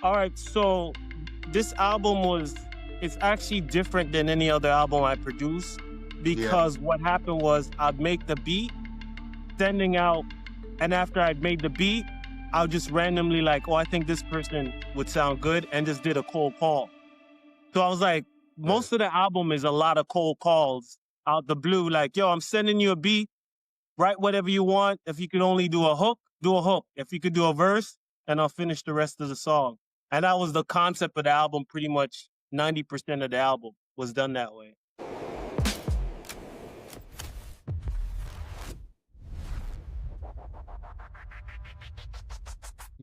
All right, so this album it's actually different than any other album I produced Yeah. because what happened was I'd make the beat, sending out, and after I'd made the beat, I'll just randomly like, oh, I think this person would sound good, and just did a cold call. So I was like, Right. most of the album is a lot of cold calls out the blue, like, yo, I'm sending you a beat, write whatever you want. If you could only do a hook, do a hook. If you could do a verse, and I'll finish the rest of the song. And that was the concept of the album. Pretty much 90% of the album was done that way.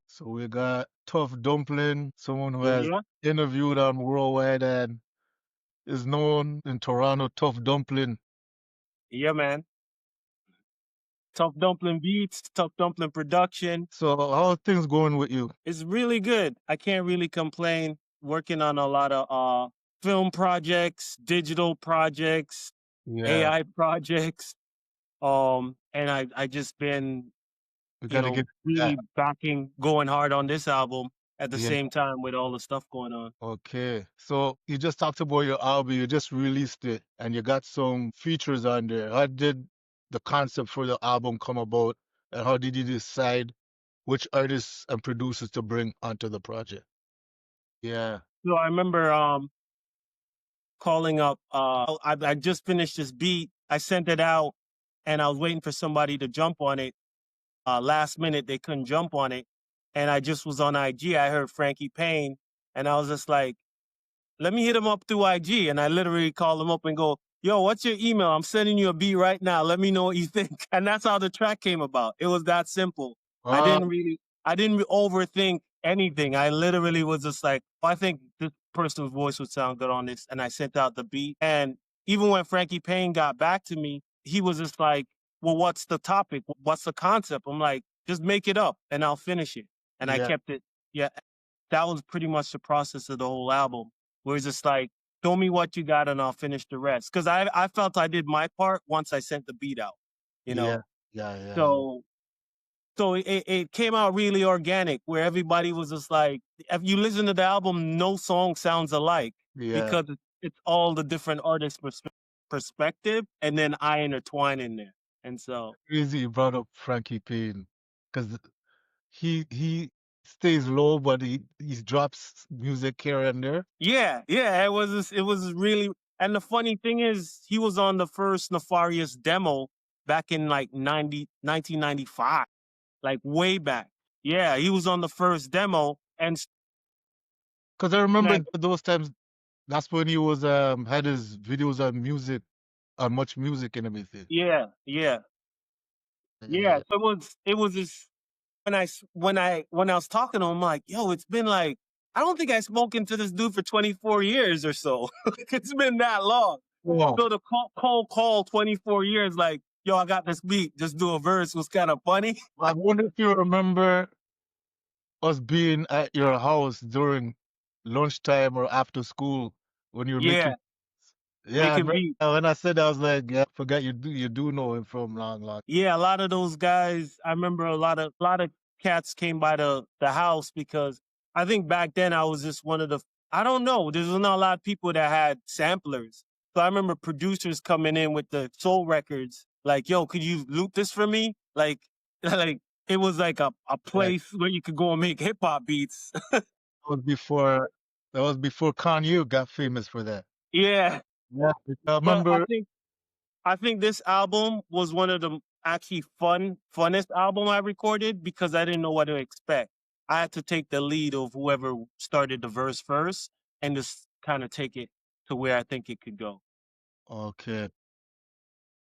So we got Tough Dumplin, someone who has Yeah, interviewed on Worldwide and is known in Toronto, Tough Dumplin. yeah, man. Tough Dumpling beats, Tough Dumpling production. So how are things going with you? It's really good. I can't really complain. Working on a lot of film projects, digital projects, Yeah, AI projects. And I just been, we gotta get really that. going hard on this album at the Yeah. same time with all the stuff going on. Okay. So you just talked about your album, you just released it and you got some features on there. How did the concept for the album come about and how did you decide which artists and producers to bring onto the project? Yeah. So I remember calling up. I just finished this beat. I sent it out, and I was waiting for somebody to jump on it. Last minute, they couldn't jump on it, and I just was on IG. I heard Frankie Payne, and I was just like, "Let me hit him up through IG." And I literally called him up and go, "Yo, what's your email? I'm sending you a beat right now. Let me know what you think." And that's how the track came about. It was that simple. Uh, I didn't overthink anything. I literally was just like, oh, I think this person's voice would sound good on this. And I sent out the beat. And even when Frankie Payne got back to me, he was just like, well, what's the topic? What's the concept? I'm like, just make it up and I'll finish it. And I yeah, kept it. Yeah. That was pretty much the process of the whole album, where it's just like, show me what you got and I'll finish the rest. Cause I felt I did my part once I sent the beat out, you yeah, know? yeah. So it came out really organic, where everybody was just like, if you listen to the album, no song sounds alike Yeah. because it's all the different artists' perspective, and then I intertwine in there. And so, Crazy you brought up Frankie Payne because he stays low, but he drops music here and there. yeah, it was really, and the funny thing is, he was on the first Nefarious demo back in like 1995, like way back. Yeah, he was on the first demo, and Because I remember I, those times. That's when he was had his videos on music, on Much Music and everything. yeah. Yeah, So it was this, when I was talking to him, I'm like, yo, it's been like, I don't think I've spoken to this dude for 24 years or so. Like, it's been that long. wow. So the call 24 years, like, yo, I got this beat, just do a verse, was kind of funny. I wonder if you remember us being at your house during lunchtime or after school when you were Yeah, making. Yeah, making beats. when I said that, I was like, yeah, I forgot you do know him from long, long. Yeah, a lot of those guys. I remember a lot of cats came by the house because I think back then I was just one of the. I don't know. There's not a lot of people that had samplers. So I remember producers coming in with the soul records, like, "Yo, could you loop this for me?" Like, like it was like a Yeah, place where you could go and make hip hop beats. that was before Kanye got famous for that. Yeah, Yeah, I but remember. I think this album was one of the actually funnest album I recorded because I didn't know what to expect. I had to take the lead of whoever started the verse first and just kind of take it to where I think it could go. Okay,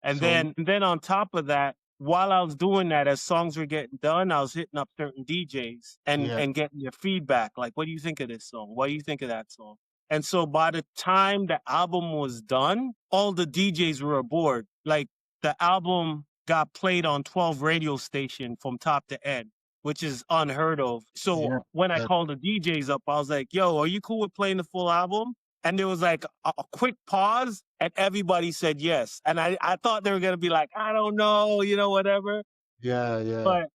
And so then on top of that, while I was doing that, as songs were getting done, I was hitting up certain DJs yeah, and getting their feedback. Like, what do you think of this song? What do you think of that song? And so by the time the album was done, all the DJs were aboard. Like, the album got played on 12 radio stations from top to end, which is unheard of. So yeah, when I yeah, called the DJs up, I was like, yo, are you cool with playing the full album? And there was like a quick pause, and everybody said yes. And I thought they were going to be like, I don't know, whatever. yeah. But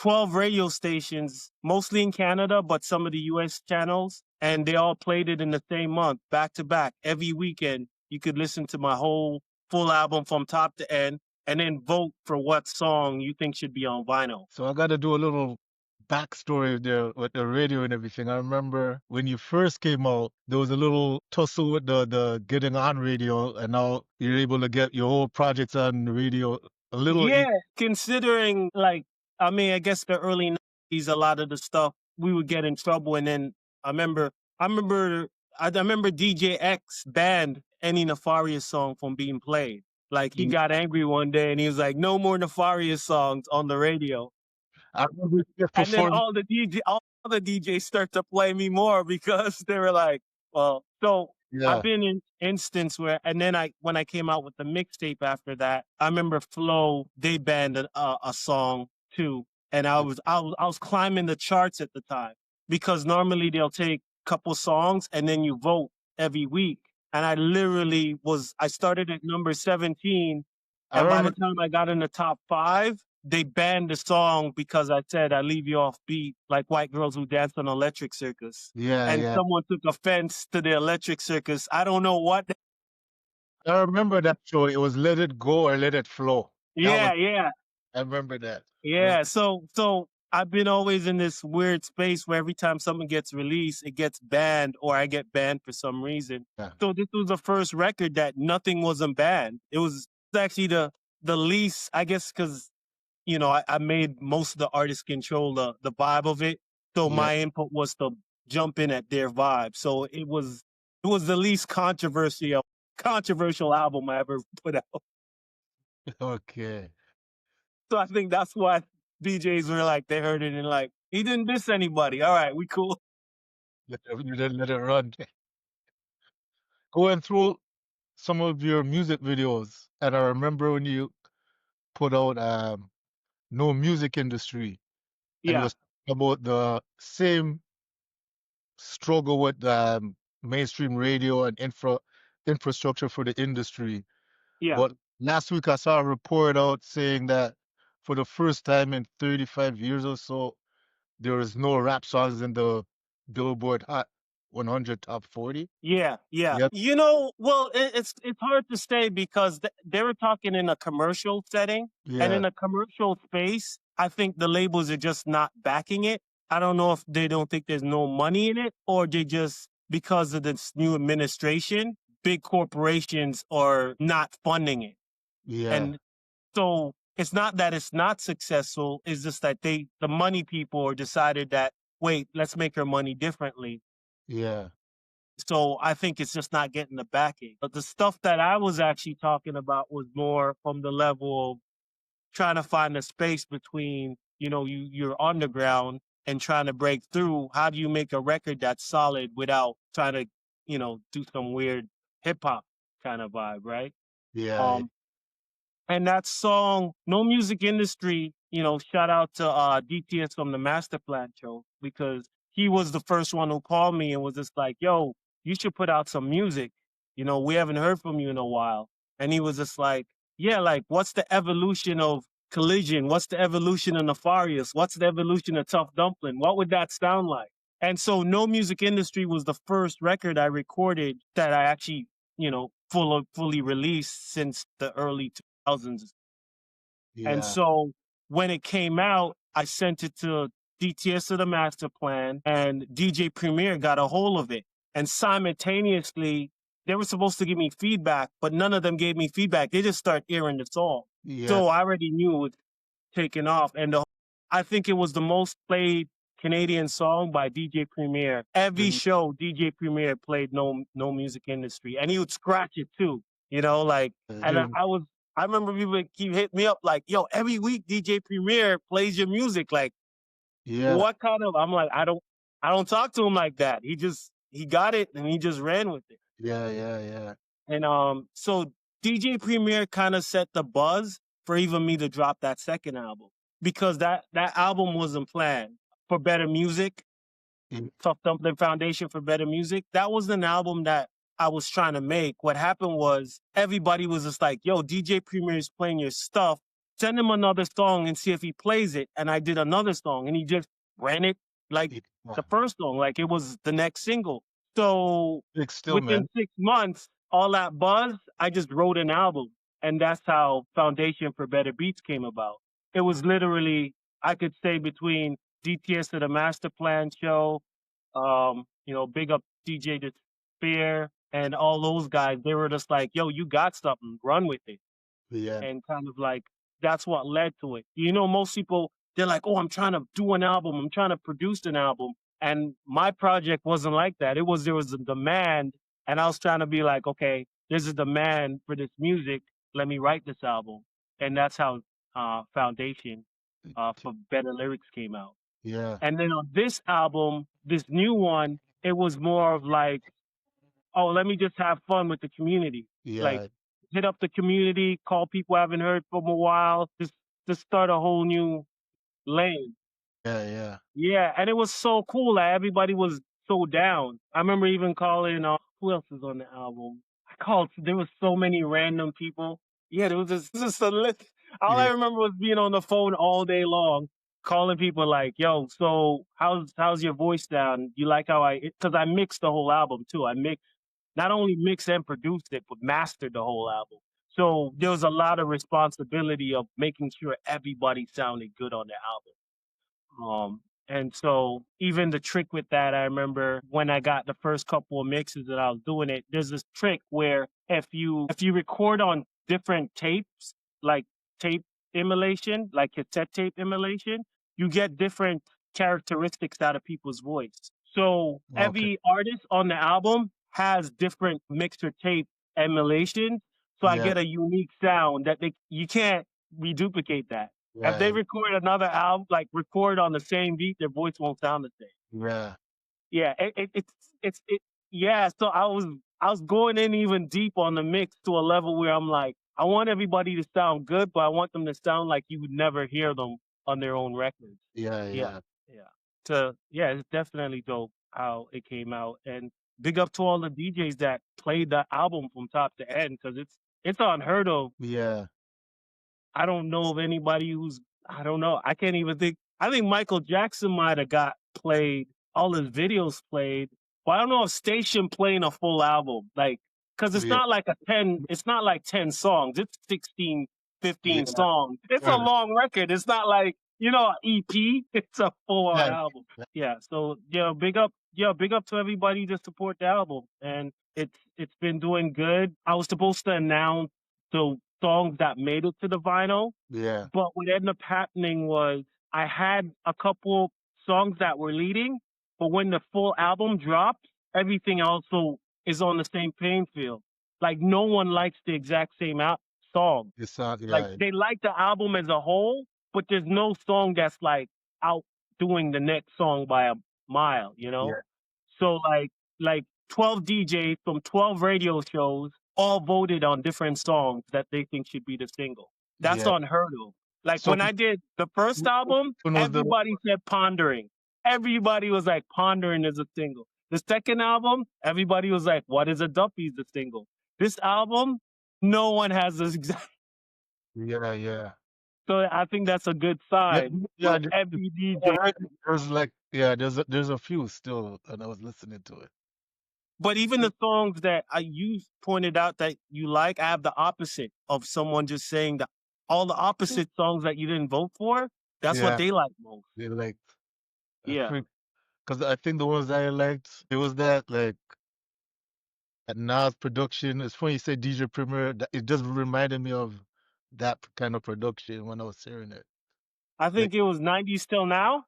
12 radio stations, mostly in Canada, but some of the US channels, and they all played it in the same month, back to back, every weekend. You could listen to my whole full album from top to end and then vote for what song you think should be on vinyl. So I got to do a little backstory there with the radio and everything. I remember when you first came out, there was a little tussle with the getting on radio, and now you're able to get your whole projects on the radio. A little, Yeah, considering like, I mean, I guess the early 90s, a lot of the stuff we would get in trouble. And then I remember, I remember, I remember DJ X banned any Nefarious song from being played. Like he got angry one day and he was like, "No more Nefarious songs on the radio." I remember you And then performed. all the DJs start to play me more because they were like, well, so I've Yeah, been in instance where, and then when I came out with the mixtape after that, I remember Flow, they banned a song too. And I was climbing the charts at the time because normally they'll take a couple songs and then you vote every week. And I literally I started at number 17. I And by the remember. time I got in the top 5, they banned the song because I said I leave you off beat like white girls who dance on Electric Circus. Yeah, And yeah. someone took offense to the Electric Circus. I don't know what. I remember that show. It was Let It Go or Let It Flow. That was. Yeah, yeah, I remember that. yeah. So I've been always in this weird space where every time something gets released, it gets banned or I get banned for some reason. Yeah, So this was the first record that nothing wasn't banned. It was actually the least, I guess, because I made most of the artists control the vibe of it. So yeah. my input was to jump in at their vibe. So it was the least controversial album I ever put out. Okay. So I think that's why DJs were like, they heard it and like, he didn't diss anybody. All right, we cool. You didn't let it run. Going through some of your music videos, and I remember when you put out No Music Industry, and it Yeah, was about the same struggle with mainstream radio and infrastructure for the industry. yeah. But last week I saw a report out saying that for the first time in 35 years or so, there is no rap songs in the Billboard Hot 100 Top 40. Yeah, yeah. Yep. Well, it's hard to say because they were talking in a commercial setting, and Yeah. in a commercial space, I think the labels are just not backing it. I don't know if they don't think there's no money in it, or they just because of this new administration, big corporations are not funding it, Yeah. and so it's not that it's not successful. It's just that the money people are decided that wait, let's make our money differently. Yeah. So I think it's just not getting the backing. But the stuff that I was actually talking about was more from the level of trying to find a space between, you're underground and trying to break through. How do you make a record that's solid without trying to, do some weird hip hop kind of vibe, right? Yeah. Um, and that song, No Music Industry, shout out to DTS from the Master Plan Show because he was the first one who called me and was just like, yo, you should put out some music. We haven't heard from you in a while. And he was just like, yeah, like, what's the evolution of Collision? What's the evolution of Nefarious? What's the evolution of Tough Dumplin? What would that sound like? And so No Music Industry was the first record I recorded that I actually, fully released since the early 2000s. And Yeah. so when it came out, I sent it to DTS of the Master Plan, and DJ Premier got a hold of it. And simultaneously, they were supposed to give me feedback, but none of them gave me feedback. They just start airing the song. Yeah. So I already knew it was taking off. And I think it was the most played Canadian song by DJ Premier. Every The- show, DJ Premier played No Music Industry, and he would scratch it too. Like, and the- I remember people would keep hitting me up like, "Yo, every week DJ Premier plays your music. Like, Yeah. what kind of?" I'm like, I don't talk to him like that. He got it and he just ran with it. Yeah. Yeah. Yeah. And so DJ Premier kind of set the buzz for even me to drop that second album because that album wasn't planned for better music. Mm. Tough Dumplin Foundation for Better Music. That was an album that I was trying to make. What happened was everybody was just like, yo, DJ Premier is playing your stuff. send him another song and see if he plays it. And I did another song and he just ran it like the Yeah. first song, like it was the next single. So Big still, within man. 6 months, all that buzz, I just wrote an album. And that's how Foundation for Better Beats came about. It was literally, I could say, between DTS to the Master Plan show, big up DJ Despair and all those guys. They were just like, yo, you got something, run with it. Yeah. And kind of like that's what led to it. Most people, they're like, oh, I'm trying to do an album, I'm trying to produce an album. And my project wasn't like that. There was a demand, and I was trying to be like, okay, there's a demand for this music. Let me write this album. And that's how Foundation for Better Lyrics came out. Yeah. And then on this album, this new one, it was more of like, oh, let me just have fun with the community. Like Yeah. hit up the community, call people I haven't heard from a while, just start a whole new lane. Yeah. Yeah. Yeah, and it was so cool. Like everybody was so down. I remember even calling who else is on the album? I called there was so many random people. Yeah, there was just a list. All I Yeah. remember was being on the phone all day long, calling people like, yo, so how's your voice sound? You like how because I mixed the whole album too. I mixed not only mixed and produced it, but mastered the whole album. So there was a lot of responsibility of making sure everybody sounded good on the album. And so even the trick with that, I remember when I got the first couple of mixes that I was doing it, there's this trick where if you record on different tapes, like tape emulation, like cassette tape emulation, you get different characteristics out of people's voice. So Okay. every artist on the album has different mixer tape emulations. So I Yeah. get a unique sound that you can't reduplicate that. If Yeah. they record another album, like record on the same beat, their voice won't sound the same. Yeah. Yeah, yeah. So I was going in even deep on the mix to a level where I'm like, I want everybody to sound good, but I want them to sound like you would never hear them on their own records. Yeah. Yeah, Yeah. yeah. So yeah, it's definitely dope how it came out, and big up to all the DJs that played the album from top to end because it's unheard of. Yeah. I don't know of anybody who's I don't know. I can't even think. I think Michael Jackson might have got played, all his videos played, but I don't know if Station playing a full album, like, because Yeah. it's not like 10 songs. It's 16, 15 Yeah. songs. It's a Yeah. long record. It's not like, an EP. It's a full on Yeah. album. Yeah. So big up to everybody to support the album. And it's been doing good. I was supposed to announce the songs that made it to the vinyl. Yeah. But what ended up happening was I had a couple songs that were leading, but when the full album drops, everything also is on the same playing field. Like no one likes the exact same song. It's not. Like Yeah. they like the album as a whole, but there's no song that's like outdoing the next song by a mile, you know? Yeah. So like 12 DJs from 12 radio shows all voted on different songs that they think should be the single. That's Yeah. unheard of. Like So when I did the first album, when was the everybody said Pondering. Everybody was like Pondering is a single. The second album, everybody was like, What is a Duffy's the single. This album, no one has this exact. Yeah. Yeah. So I think that's a good Yeah. sign. Yeah. Every DJ. I heard there's like there's a few still, and I was listening to it. But even the songs that you pointed out that you like, I have the opposite of someone just saying that all the opposite songs that you didn't vote for, that's what Yeah. they like most. They like Yeah. because I think the ones I liked it was that like at Nas production. It's funny you say DJ Premier. It just reminded me of that kind of production when I was hearing it. I Like think it was 90s Till Now.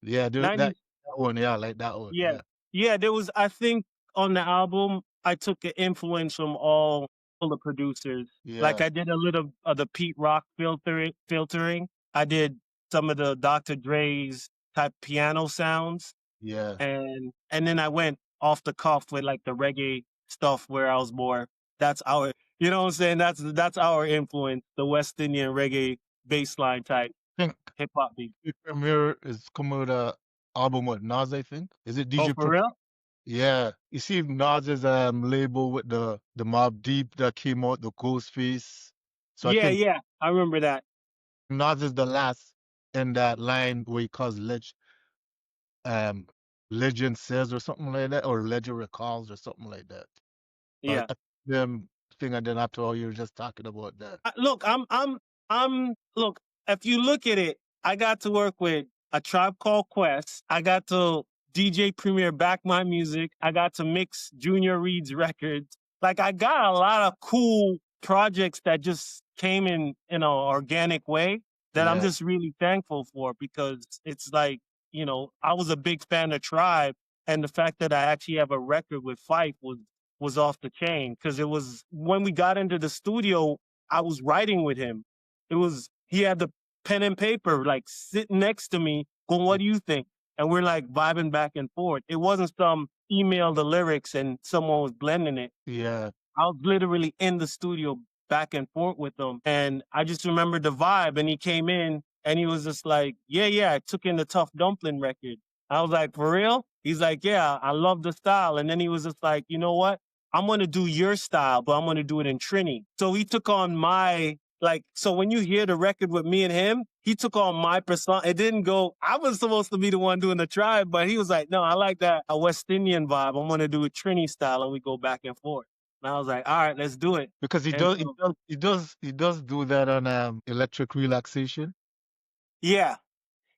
yeah, that 90s. one. Yeah, I like that one. Yeah. Yeah. Yeah, there was I think on the album I took an influence from all the producers. Like Yeah. I did a little of the Pete Rock filtering. I did some of the Dr. Dre's type piano sounds. Yeah. And then I went off the cuff with like the reggae stuff where I was more that's our you know what I'm saying? That's our influence, the West Indian reggae bassline type I think hip hop beat. DJ Premier is coming with a album with Nas. I think is it Oh, DJ for Premier? real? Yeah, you see Nas's label with the Mob Deep that came out, the Ghostface. So I Yeah, think yeah. I remember that. Nas is the last in that line where he calls um, legend says or something like that, or legend recalls or something like that. Yeah. Them thing, and then after all, you're just talking about that. Look, look. If you look at it, I got to work with a Tribe Called Quest. I got to DJ Premier Back My Music. I got to mix Junior Reed's records. Like I got a lot of cool projects that just came in an organic way that I'm Yeah, just really thankful for because it's like, I was a big fan of Tribe, and the fact that I actually have a record with Fife was off the chain because it was when we got into the studio, I was writing with him. He had the pen and paper like sitting next to me, going, "What do you think?" And we're like vibing back and forth. It wasn't some email the lyrics and someone was blending it. yeah. I was literally in the studio back and forth with him. And I just remember the vibe. And he came in and he was just like, "Yeah, yeah, I took in the Tough Dumplin record." I was like, "For real?" He's like, "Yeah, I love the style." And then he was just like, "You know what? I'm going to do your style, but I'm going to do it in Trini." So he took on so when you hear the record with me and him, he took on my persona. It didn't go, I was supposed to be the one doing the Tribe, but he was like, "No, I like that a West Indian vibe. I'm going to do a Trini style." And we go back and forth. And I was like, "All right, let's do it." Because And so, he does do that on electric relaxation. yeah,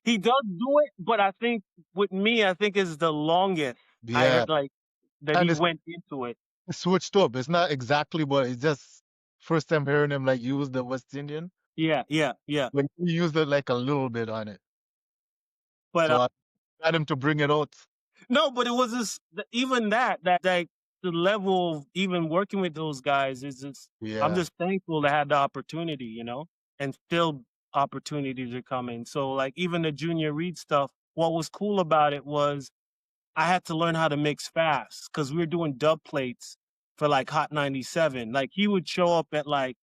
he does do it, but I think with me, I think is the longest I Yeah, heard like that and he went into it. it's switched up. It's not exactly, but it's just first time hearing him like use the West Indian. Yeah, yeah, yeah. Like he used it like a little bit on it, But so I got him to bring it out. no, but it was just even that like the level of even working with those guys is just I'm Yeah, just thankful to have the opportunity, and still opportunities are coming. So like even the Junior Reed stuff, what was cool about it was I had to learn how to mix fast because we were doing dub plates for like Hot 97. Like he would show up at like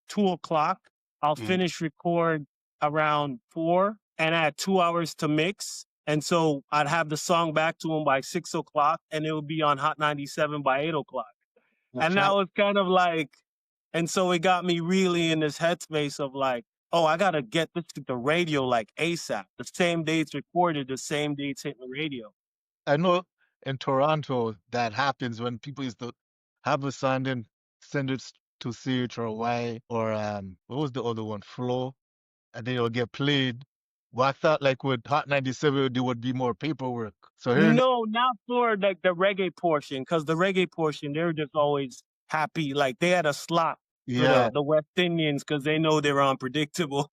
2 o'clock. I'll yeah. finish record around 4 and I had 2 hours to mix. And so I'd have the song back to him by 6 o'clock and it would be on Hot 97 by 8 o'clock. That's And that right. was kind of like, and so it got me really in this headspace of like, oh, I gotta get this to the radio like ASAP. The same day it's recorded, the same day it's hitting the radio. I know in Toronto that happens when people used to have a song and send it to CH or Y or what was the other one? Flow, and then it'll get played. Well, I thought like with Hot 97 there would be more paperwork. So hearing No, not for like the reggae portion, because the reggae portion, they were just always happy. Like they had a slot for yeah, the West Indians because they know they're unpredictable.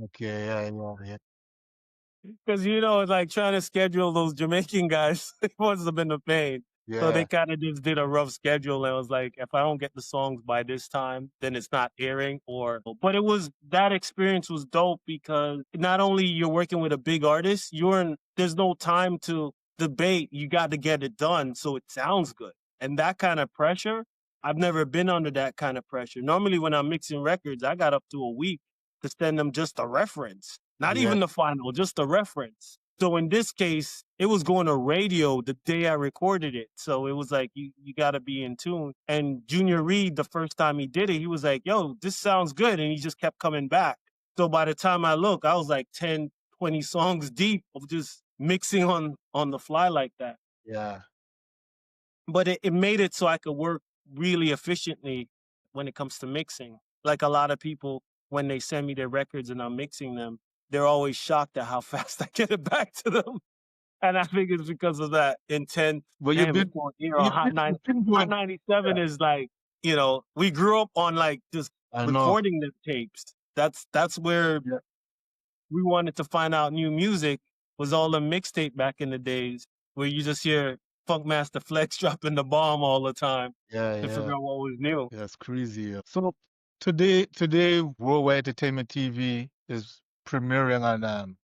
okay, yeah, yeah, yeah, Because it's like trying to schedule those Jamaican guys, it must have been a pain. So they yeah, kind of just did a rough schedule and was like, if I don't get the songs by this time, then it's not airing. But that experience was dope because not only you're working with a big artist, there's no time to debate. You got to get it done so it sounds good. And that kind of pressure, I've never been under that kind of pressure. Normally, when I'm mixing records, I got up to a week to send them just a reference, not yeah, even the final, just a reference. So in this case, it was going to radio the day I recorded it. So it was like you got to be in tune. And Junior Reed, the first time he did it, he was like, "Yo, this sounds good," and he just kept coming back. So by the time I look, I was like 10, 20 songs deep of just mixing on the fly like that. yeah. But it made it so I could work really efficiently when it comes to mixing. Like a lot of people, when they send me their records and I'm mixing them, they're always shocked at how fast I get it back to them. And I think it's because of that intent. But Damn, it's going, you've been Hot doing, 97 yeah, is like, we grew up on like just I know, recording the tapes. That's where yeah, we wanted to find out new music was all the mixtape back in the days where you just hear Funkmaster Flex dropping the bomb all the time yeah, to yeah. figure out what was new. Yeah, it's crazy. Yeah. So today, Worldwide Entertainment TV is premiering on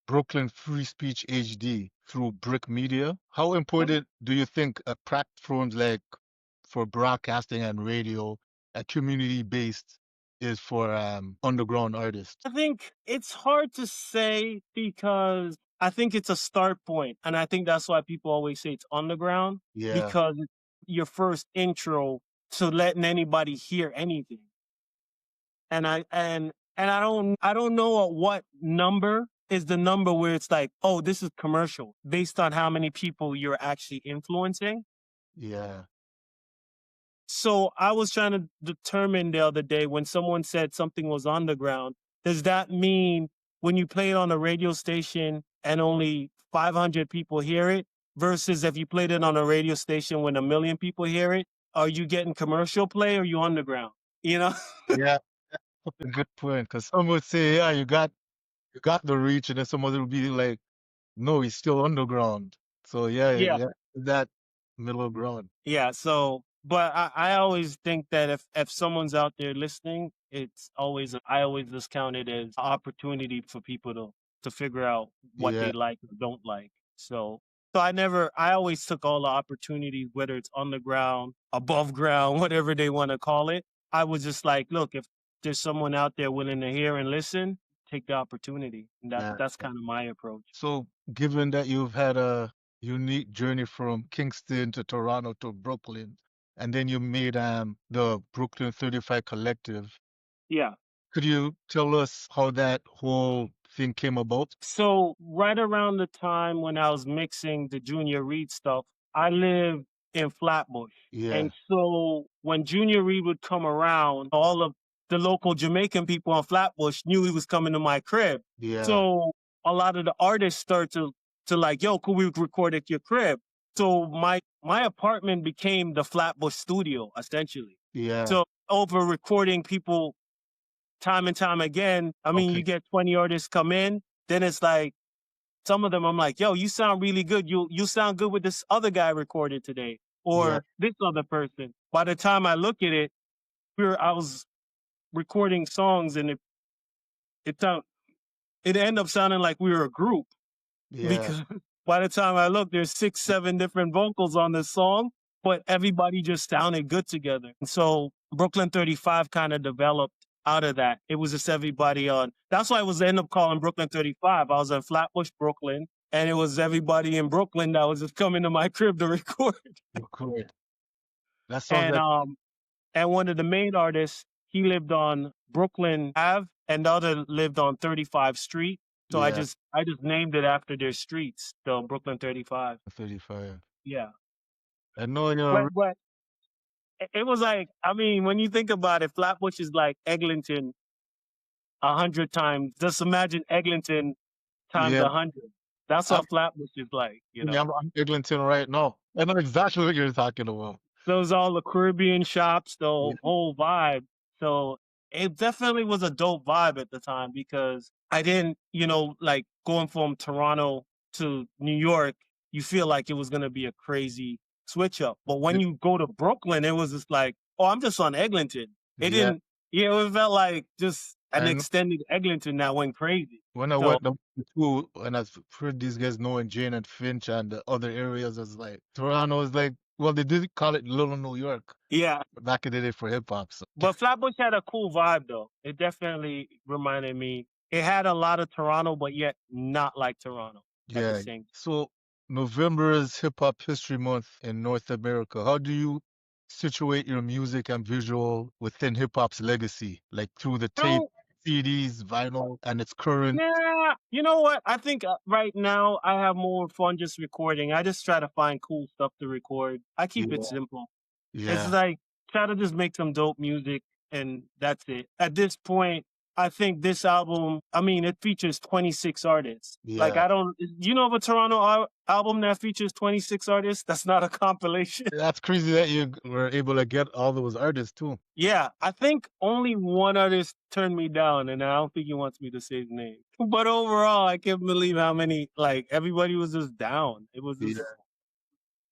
Brooklyn Free Speech HD through Brick Media. How important do you think platforms like for broadcasting and radio, community based, is for underground artists? I think it's hard to say because I think it's a start point, and I think that's why people always say it's underground Yeah, because it's your first intro to letting anybody hear anything. And And I don't know at what number is the number where it's like, oh, this is commercial based on how many people you're actually influencing. Yeah. So I was trying to determine the other day when someone said something was underground, does that mean when you play it on a radio station and only 500 people hear it versus if you played it on a radio station when 1 million people hear it, are you getting commercial play or are you underground? You know? Yeah. That's a good point. Because some would say, yeah, you got the reach, and then someone would be like, no, he's still underground. So yeah, Yeah. yeah, that middle ground. Yeah. So, but I always think that if someone's out there listening, I always just count it as an opportunity for people to figure out what Yeah, they like or don't like. So I always took all the opportunities, whether it's underground, above ground, whatever they want to call it. I was just like, look, if there's someone out there willing to hear and listen, take the opportunity. And yeah. that's kind of my approach. So given that you've had a unique journey from Kingston to Toronto to Brooklyn, and then you made the Brooklyn 35 Collective, Yeah. could you tell us how that whole thing came about? So right around the time when I was mixing the Junior Reed stuff, I lived in Flatbush. Yeah, And so when Junior Reed would come around, all of the local Jamaican people on Flatbush knew he was coming to my crib. yeah, So a lot of the artists start to like, yo, could we record at your crib? So my apartment became the Flatbush studio, essentially. yeah. So over recording people time and time again, I mean, you Okay. get 20 artists come in, then it's like some of them I'm like, yo, you sound really good. You sound good with this other guy recorded today Yeah, or this other person. By the time I look at it, I was recording songs and it sound it ended up sounding like we were a group yeah. because by the time I look, there's 6, 7 different vocals on this song, but everybody just sounded good together. And so Brooklyn 35 kind of developed out of that. It was just everybody on. That's why I was end up calling Brooklyn 35. I was in Flatbush, Brooklyn, and it was everybody in Brooklyn that was just coming to my crib to record. Cool. That sounds And like one of the main artists, he lived on Brooklyn Ave, and the other lived on 35th Street. So yeah, I just named it after their streets, the Brooklyn 35. 35. Yeah. I know But it was like, I mean, when you think about it, Flatbush is like Eglinton 100 times. Just imagine Eglinton times yeah. 100. That's I'm, what Flatbush is like, you yeah, know. I'm Eglinton right now. I know exactly what you're talking about. Those all the Caribbean shops, the Yeah, whole vibe. So it definitely was a dope vibe at the time because I didn't, like going from Toronto to New York, you feel like it was gonna be a crazy switch up. But when you go to Brooklyn, it was just like, oh, I'm just on Eglinton. It yeah. didn't, it felt like just an And extended Eglinton that went crazy. when I So went to school, and I've heard these guys knowing Jane and Finch and the other areas, it's like Toronto is like, well, they did call it Little New York yeah. back in the day for hip hop. So But Flatbush had a cool vibe though. It definitely reminded me. It had a lot of Toronto, but yet not like Toronto at the yeah. same. So November is Hip Hop History Month in North America. How do you situate your music and visual within hip hop's legacy, like through the tape, No, CDs, vinyl, and its current? yeah. You know what? I think right now I have more fun just recording. I just try to find cool stuff to record. I keep it Yeah, simple. It's yeah, like try to just make some dope music and that's it. At this point, I think this album, I mean, it features 26 artists. Like yeah. I don't you know of a Toronto album that features 26 artists? That's not a compilation. That's crazy that you were able to get all those artists too. Yeah, I think only one artist turned me down and I don't think he wants me to say his name. But overall, I can't believe how many like everybody was just down. It was Yeah, just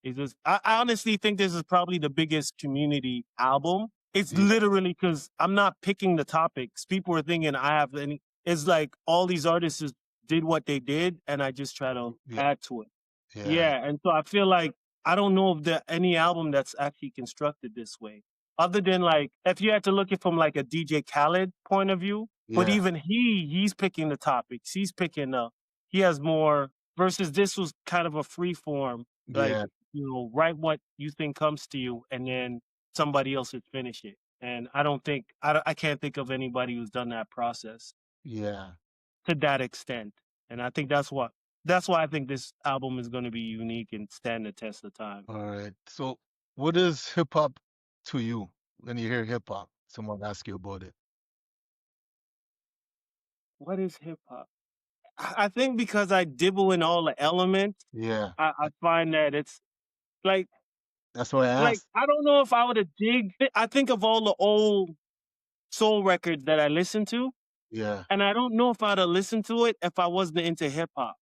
it's just, I honestly think this is probably the biggest community album. It's yeah, literally because I'm not picking the topics. People are thinking I have any. It's like all these artists just did what they did, and I just try to yeah, add to it. yeah, Yeah, and so I feel like I don't know if there any album that's actually constructed this way, other than like if you had to look at from like a DJ Khaled point of view. But yeah, even he's picking the topics. He's picking he has more versus this was kind of a free form, like yeah. write what you think comes to you, and then somebody else would finish it. And I can't think of anybody who's done that process Yeah. to that extent. And I think that's why I think this album is going to be unique and stand the test of time. All right. So, what is hip hop to you when you hear hip hop? Someone ask you about it. What is hip hop? I think because I dibble in all the elements, Yeah. I find that it's like That's why I like asked. I don't know if I would have dig. I think of all the old soul records that I listened to, Yeah. and I don't know if I'd have listened to it if I wasn't into hip hop.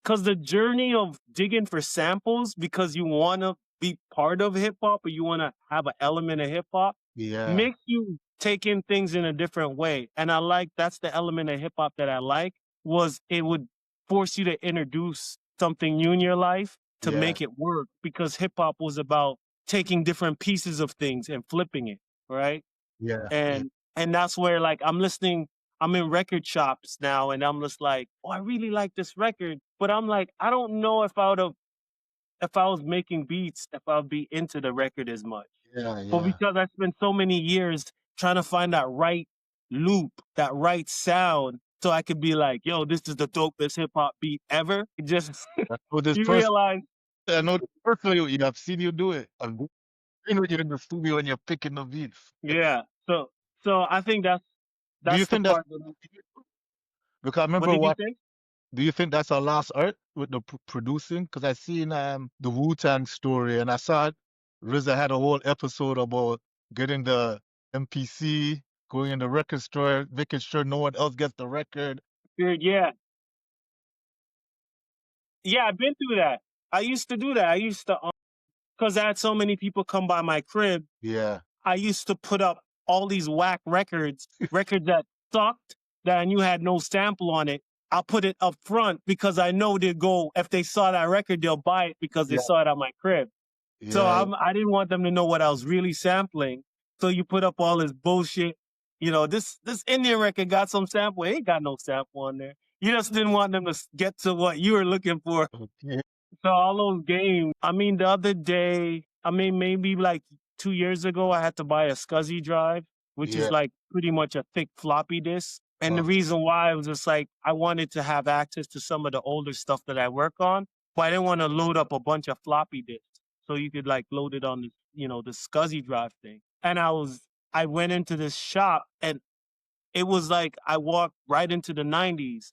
Because the journey of digging for samples because you want to be part of hip hop or you want to have an element of hip hop Yeah. makes you take in things in a different way. And that's the element of hip hop that I like was it would force you to introduce something new in your life to Yeah. make it work because hip hop was about taking different pieces of things and flipping it, right? Yeah. Yeah. And that's where like I'm in record shops now and I'm just like, oh, I really like this record. But I'm like, I don't know if I was making beats, if I'd be into the record as much. Yeah. But Yeah. because I spent so many years trying to find that right loop, that right sound, so I could be like, yo, this is the dopest hip hop beat ever. It just With this you person, realize, I know this personally. You have seen you do it. I've seen when you're in the studio and you're picking the beats. yeah. So I think Do you that's the think that's part that because I what remember did you what? say? Do you think that's our last art with the producing? Because I seen the Wu Tang story and I saw it. RZA had a whole episode about getting the MPC, going in the record store, making sure no one else gets the record. Yeah. Yeah, I've been through that. I used to do that. I used to, because I had so many people come by my crib. Yeah, I used to put up all these whack records that sucked, that I knew had no sample on it. I'll put it up front because I know they'll go, if they saw that record, they'll buy it because they yeah, saw it on my crib. So yeah. I didn't want them to know what I was really sampling. So you put up all this bullshit. You know, this Indian record got some sample. It ain't got no sample on there. You just didn't want them to get to what you were looking for. Okay. So all those games. I mean, the other day, I mean, maybe like 2 years ago, I had to buy a SCSI drive, which is Yeah. like pretty much a thick floppy disk. And the Okay. reason why was just like I wanted to have access to some of the older stuff that I work on, but I didn't want to load up a bunch of floppy disks. So you could like load it on the SCSI drive thing. And I went into this shop and it was like I walked right into the 90s.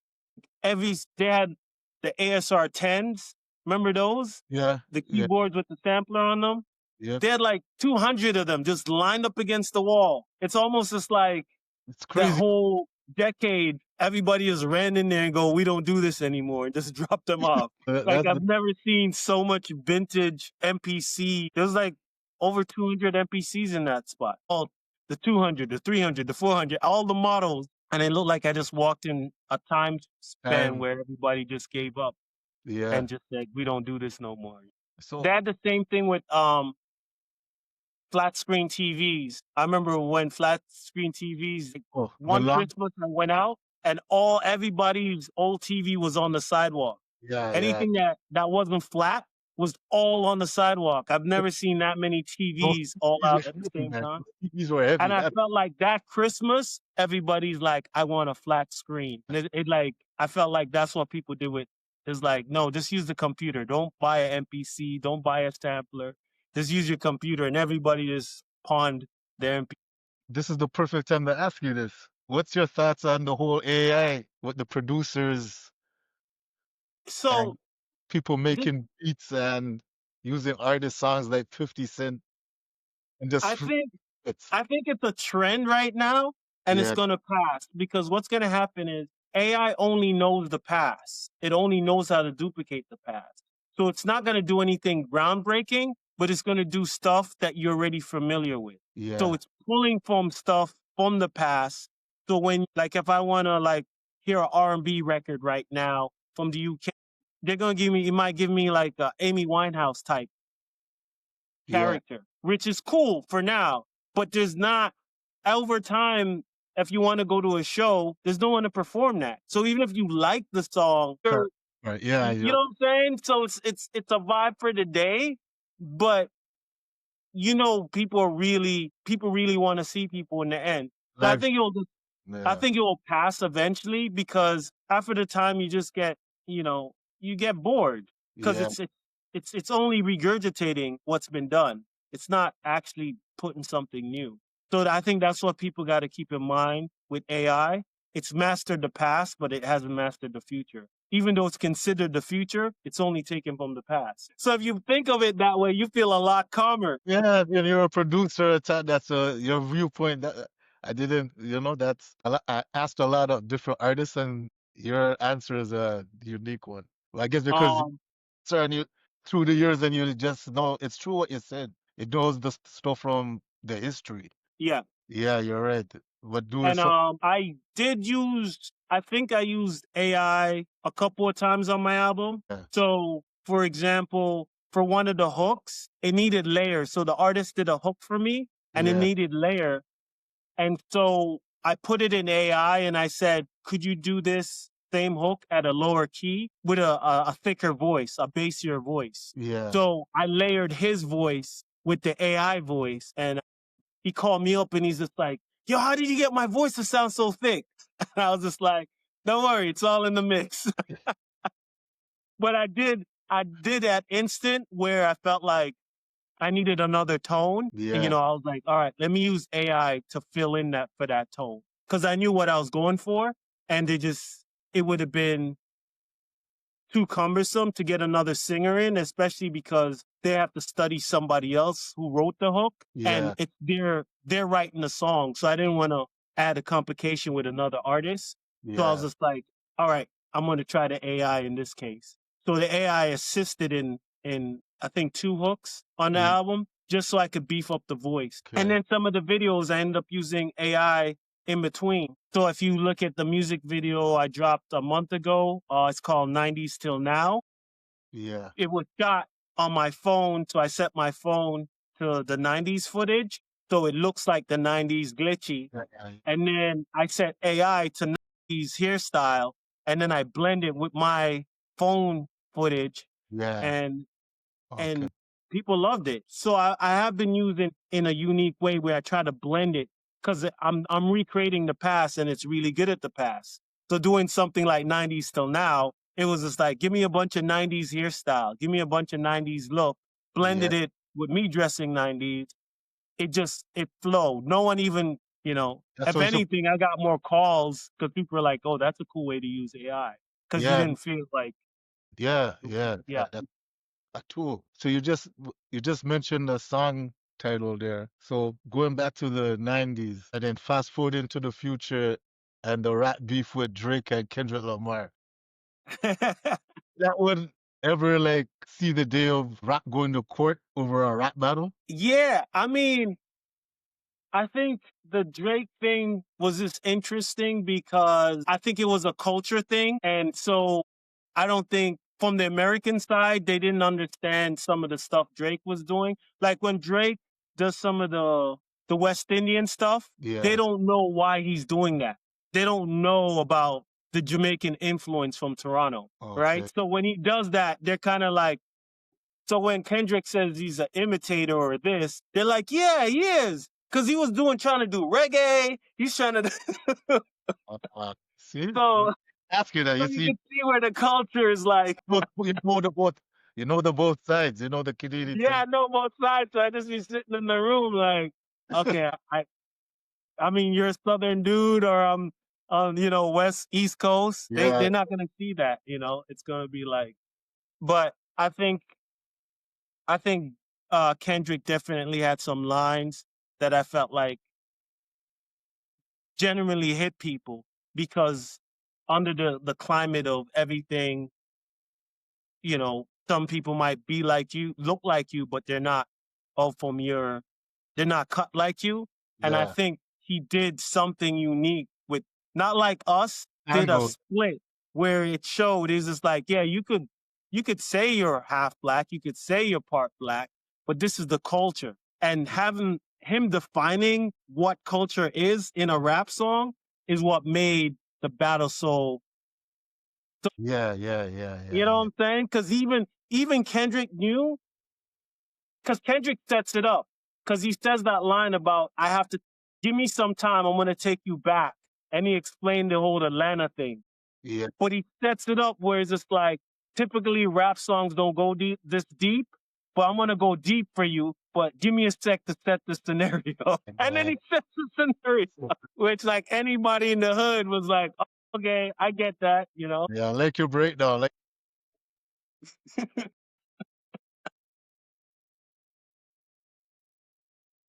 They had the ASR 10s. Remember those? Yeah, The yeah, keyboards with the sampler on them. yeah. They had like 200 of them just lined up against the wall. It's almost just like It's that crazy. whole decade, everybody just ran in there and go, we don't do this anymore, and just dropped them off. Like That's I've never seen so much vintage MPC. There's like over 200 MPCs in that spot. All the 200, the 300, the 400, all the models. And it looked like I just walked in a time span time. where everybody just gave up Yeah. and just said, we don't do this no more. They So, had the same thing with flat screen TVs. I remember when flat screen TVs, oh, the one long. Christmas I went out and everybody's old TV was on the sidewalk. Yeah, yeah. Anything that wasn't flat was all on the sidewalk. I've never seen that many Those TVs all TVs were out at the heavy, same man. time. Those TVs were heavy. And I That felt like that Christmas, everybody's like, I want a flat screen. And it like, I felt like that's what people do it. It's like, no, just use the computer. Don't buy an MPC. Don't buy a sampler. Just use your computer. And everybody just pawned their MPC. this is the perfect time to ask you this. What's your thoughts on the whole AI with the producers and So people this, making beats and using artist songs like 50 Cent and just I think it's I think it's a trend right now and it's yeah, going to pass because what's going to happen is AI only knows the past. It only knows how to duplicate the past. So it's not going to do anything groundbreaking, but it's going to do stuff that you're already familiar with. So yeah. it's pulling from stuff from the past. So when like if I want to like hear an R&B record right now from the UK, they're going to it might give me like a Amy Winehouse type Yeah. character, which is cool for now. But there's not over time. If you want to go to a show, there's no one to perform that. So even if you like the song, Right. Right. Yeah, you yeah. know what I'm saying. So it's a vibe for the day, but people really want to see people in the end. So Live. I Yeah. think it will pass eventually because after the time you just get, you get bored because Yeah. it's only regurgitating what's been done. It's not actually putting something new. So I think that's what people got to keep in mind with AI. It's mastered the past, but it hasn't mastered the future. Even though it's considered the future, it's only taken from the past. So if you think of it that way, you feel a lot calmer. Yeah, and you're a producer. That's your viewpoint. That I didn't, that's I asked a lot of different artists, and your answer is a unique one. Well, I guess because Um, sir, and you through the years, and you just know it's true what you said. It knows the stuff from the history. yeah. Yeah, you're right. But doing And so, I think I used AI a couple of times on my album. yeah, So, for example, for one of the hooks, it needed layers. So the artist did a hook for me and it yeah, needed layer. And so I put it in AI and I said, could you do this same hook at a lower key with a thicker voice, a bassier voice? yeah, So I layered his voice with the AI voice and he called me up and he's just like, yo, how did you get my voice to sound so thick? And I was just like, don't worry, it's all in the mix. But I did that instant where I felt like I needed another tone. And, yeah, I was like, all right, let me use AI to fill in that for that tone. Cause I knew what I was going for. And it would have been too cumbersome to get another singer in, especially because they have to study somebody else who wrote the hook, and yeah, they're writing the song. So I didn't want to add a complication with another artist. So I was yeah, just like, all right, I'm going to try the AI in this case. So the AI assisted in I think two hooks on the yeah. album just so I could beef up the voice. And Okay. then some of the videos I ended up using AI in between. So if you look at the music video I dropped a month ago, it's called 90s Till Now. Yeah, It was shot on my phone. So I set my phone to the 90s footage. So it looks like the 90s glitchy. yeah, And then I set AI to 90s hairstyle. And then I blend it with my phone footage. yeah. And Okay. and people loved it. So I have been using in a unique way where I try to blend it because I'm recreating the past and it's really good at the past. So doing something like 90s till now, it was just like, give me a bunch of 90s hairstyle, give me a bunch of 90s look, Yeah, blended it with me dressing 90s. It flowed. No one even, that's if what it's. anything, I got more calls because people were like, oh, that's a cool way to use AI. Because you Yeah, didn't feel like, yeah, yeah. yeah. That a tool. So you just mentioned the song title there. So going back to the 90s and then fast forward into the future and the rap beef with Drake and Kendrick Lamar. That would ever like see the day of rap going to court over a rap battle? Yeah, I mean, I think the Drake thing was just interesting because I think it was a culture thing. And so I don't think from the American side, they didn't understand some of the stuff Drake was doing. Like when Drake does some of the West Indian stuff, they Yeah. don't know why he's doing that. They don't know about the Jamaican influence from Toronto, Okay. right? So when he does that, they're kind of like, so when Kendrick says he's an imitator or this, they're like, yeah, he is. Cause he was trying to do reggae. He's trying to, See? so, Ask you that. so You you see, can see where the culture is like, you know the both sides. You know the Canadian yeah, I thing. know both sides. So I just be sitting in the room like, okay, I mean, you're a Southern dude or I'm on, East Coast. Yeah, They're not going to see that, it's going to be like, but I think Kendrick definitely had some lines that I felt like genuinely hit people because under the climate of everything, some people might be like you, look like you, but they're not all they're not cut like you. And I yeah. think he did something unique with not like us, did a Angle. split where it showed is just like, yeah, you could say you're half black, you could say you're part black, but this is the culture. And having him defining what culture is in a rap song is what made the battle so Yeah, yeah, yeah, you yeah, know what yeah. I'm saying? Because even Kendrick knew, because Kendrick sets it up. because he says that line about, I have to give me some time, I'm going to take you back. And he explained the whole Atlanta thing. Yeah. But he sets it up where it's just like, typically rap songs don't go this deep, but I'm going to go deep for you, but give me a sec to set the scenario. And then he sets the scenario, which like anybody in the hood was like, oh, okay, I get that, you know? Yeah, like your breakdown. Like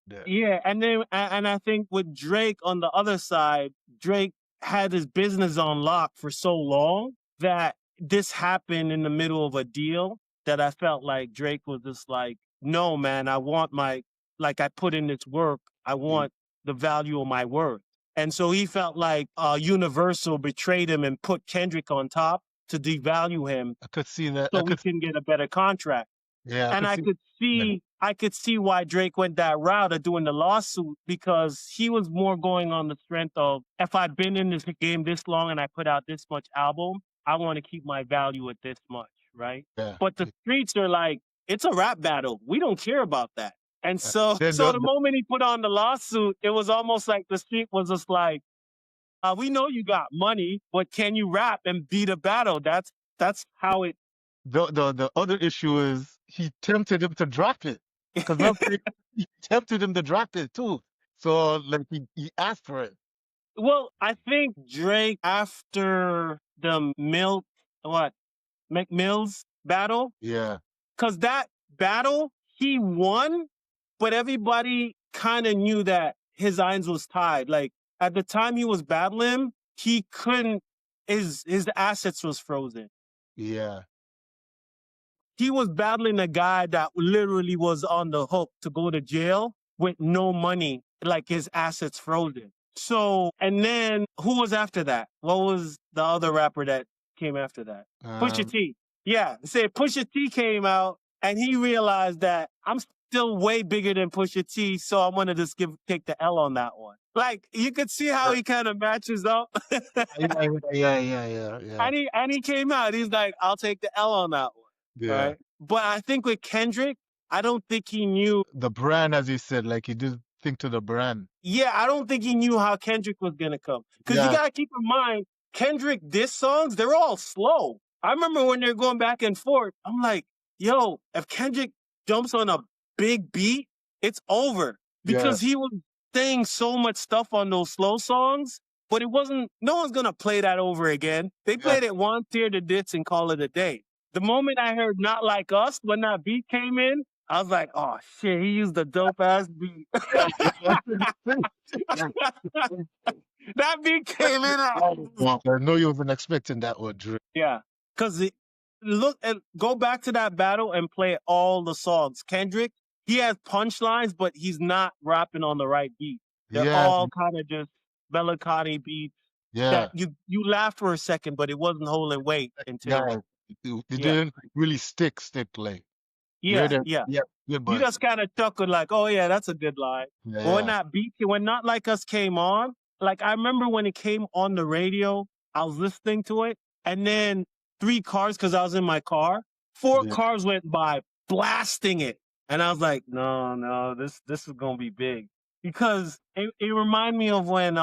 that. Yeah, and then and I think with Drake on the other side, Drake had his business on lock for so long that this happened in the middle of a deal that I felt like Drake was just like, no, man, I want like I put in this work, I want the value of my worth. And so he felt like Universal betrayed him and put Kendrick on top to devalue him I could see that. so he can get a better contract. Yeah, I And could see. I could see why Drake went that route of doing the lawsuit, because he was more going on the strength of, if I've been in this game this long and I put out this much album, I want to keep my value at this much, right? Yeah. But the streets are like, it's a rap battle. We don't care about that. And so Then the moment he put on the lawsuit, it was almost like the street was just like, we know you got money, but can you rap and beat a battle? That's how it. the other issue is he tempted him to drop it because he tempted him to drop it too. So like he asked for it. Well, I think Drake, after the McMills battle, Yeah. because that battle he won, but everybody kind of knew that his hands was tied. Like at the time he was battling, he couldn't. His assets was frozen. Yeah. He was battling a guy that literally was on the hook to go to jail with no money, like his assets frozen. So, and then who was after that? What was the other rapper that came after that? Pusha T. Yeah, say Pusha T came out and he realized that I'm still way bigger than Pusha T, so I'm gonna just take the L on that one. Like you could see how he kind of matches up. Yeah. And he came out. He's like, I'll take the L on that one. Yeah. Right. But I think with Kendrick, I don't think he knew The brand, as you said, like he did think to the brand. Yeah, I don't think he knew how Kendrick was gonna come. Because you gotta keep in mind, Kendrick diss songs, they're all slow. I remember when they're going back and forth, I'm like, yo, if Kendrick jumps on a big beat, it's over. Because he was saying so much stuff on those slow songs, but it wasn't, no one's gonna play that over again. They played it once, hear the diss, and call it a day. The moment I heard Not Like Us, when that beat came in, I was like, oh shit, he used a dope ass beat. That beat came in. I know you wasn't expecting that one, Drake. Yeah. Because look and go back to that battle and play all the songs. Kendrick, he has punchlines, but he's not rapping on the right beat. They're all kind of just melancholy beats that you laugh for a second, but it wasn't holding weight until it didn't really stick like. Yeah. Good You just kind of chuckled like, oh yeah, that's a good line. But when that beat, when Not Like Us came on, like I remember when it came on the radio, I was listening to it, and then 3 cars, because I was in my car, 4 cars went by blasting it. And I was like, no, this is gonna be big. Because it reminded me of when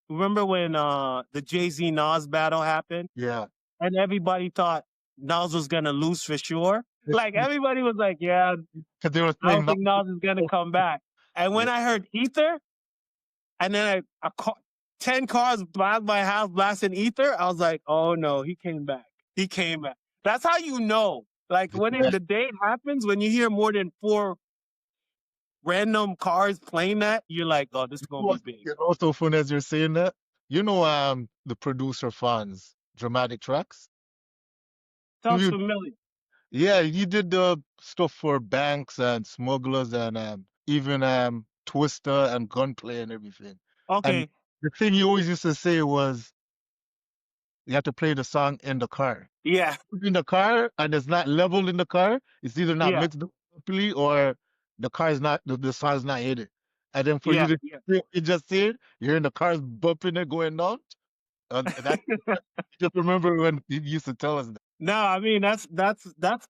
remember when the Jay-Z Nas battle happened? Yeah. And everybody thought Nas was gonna lose for sure. Like everybody was like, yeah, I don't think Nas is gonna come back. And when I heard Ether, and then 10 cars by my house blasting Ether, I was like, oh no, he came back. He came back. That's how you know. Like when the day happens, when you hear more than 4 random cars playing that, you're like, oh, this is gonna be big. It's also fun as you're saying that. You know, the producer funds Dramatic Tracks. Sounds familiar. Yeah, he did the stuff for banks and smugglers and even Twister and Gunplay and everything. Okay. And the thing he always used to say was, you have to play the song in the car. Yeah. In the car, and it's not leveled in the car. It's either not mixed properly or the car is not, the song's not hit it. And then for you to you just see it, you're in the car bumping it going on. That just remember when he used to tell us that. No, I mean that's